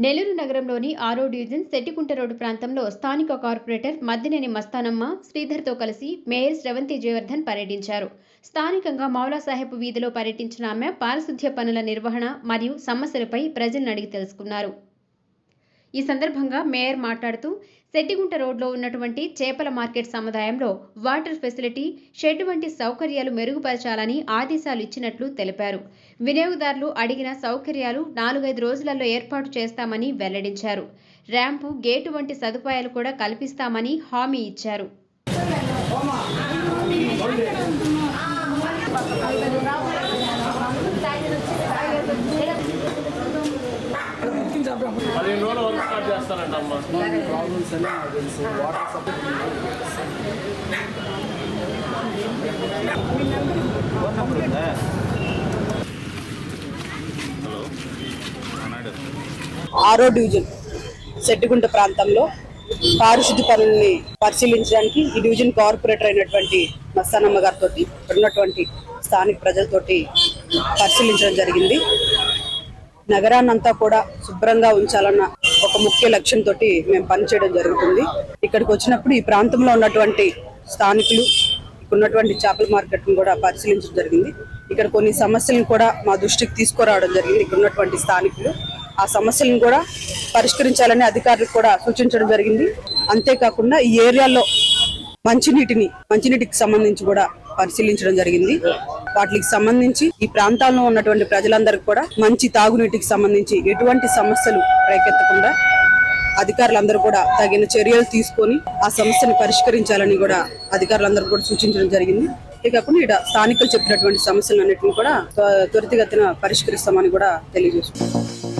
నెల్లూరు నగరంలోని 6వ division సెట్టికుంట road ప్రాంతంలో స్థానిక కార్పొరేటర్ మద్దినేని మస్తానమ్మ శ్రీధర్తో కలిసి మేయర్ శ్రవంతి జయవర్ధన్ పర్యటించారు. స్థానికంగా మౌలా సాహెబ్ వీధిలో పర్యటించిన ఆమె పారిశుద్ధ్య పనుల నిర్వహణ మరియు సమస్యలపై ప్రజలను అడిగి తెలుసుకున్నారు. ఈ సందర్భంగా మేయర్ మాట్లాడుతూ సెట్టిగుంట రోడ్లో ఉన్నటువంటి చేపల మార్కెట్ సముదాయంలో వాటర్ ఫెసిలిటీ, షెడ్ వంటి సౌకర్యాలు మెరుగుపరచాలని ఆదేశాలు ఇచ్చినట్లు తెలిపారు. వినియోగదారులు అడిగిన సౌకర్యాలు 4-5 రోజులలో ఏర్పాటు చేస్తామని వెల్లడించారు. ర్యాంపు, గేటు వంటి సదుపాయాలు కూడా కల్పిస్తామని హామీ ఇచ్చారు. ఆరో డివిజన్ సెట్టిగుంట ప్రాంతంలో పారిశుద్ధ్య పనుల్ని పరిశీలించడానికి ఈ డివిజన్ కార్పొరేటర్ అయినటువంటి మస్తానమ్మ గారితో ఉన్నటువంటి స్థానిక ప్రజలతోటి పరిశీలించడం జరిగింది. నగరాన్నంతా కూడా శుభ్రంగా ఉంచాలన్న ఒక ముఖ్య లక్ష్యంతో మేము పనిచేయడం జరుగుతుంది. ఇక్కడికి వచ్చినప్పుడు ఈ ప్రాంతంలో ఉన్నటువంటి స్థానికులు ఉన్నటువంటి చేపల మార్కెట్ను కూడా పరిశీలించడం జరిగింది. ఇక్కడ కొన్ని సమస్యలను కూడా మా దృష్టికి తీసుకురావడం జరిగింది. ఇక్కడ ఉన్నటువంటి స్థానికులు ఆ సమస్యలను కూడా పరిష్కరించాలని అధికారులకు కూడా సూచించడం జరిగింది. అంతేకాకుండా ఈ ఏరియాలో మంచినీటికి సంబంధించి కూడా పరిశీలించడం జరిగింది. వాటికి సంబంధించి ఈ ప్రాంతాల్లో ఉన్నటువంటి ప్రజలందరికీ కూడా మంచి తాగునీటికి సంబంధించి ఎటువంటి సమస్యలు రేకెత్తకుండా అధికారులందరూ కూడా తగిన చర్యలు తీసుకొని ఆ సమస్యను పరిష్కరించాలని కూడా అధికారులందరూ కూడా సూచించడం జరిగింది. అంతేకాకుండా ఇక్కడ స్థానికులు చెప్పినటువంటి సమస్యలన్నింటినీ కూడా త్వరితగతిన పరిష్కరిస్తామని కూడా తెలియజేస్తున్నాం.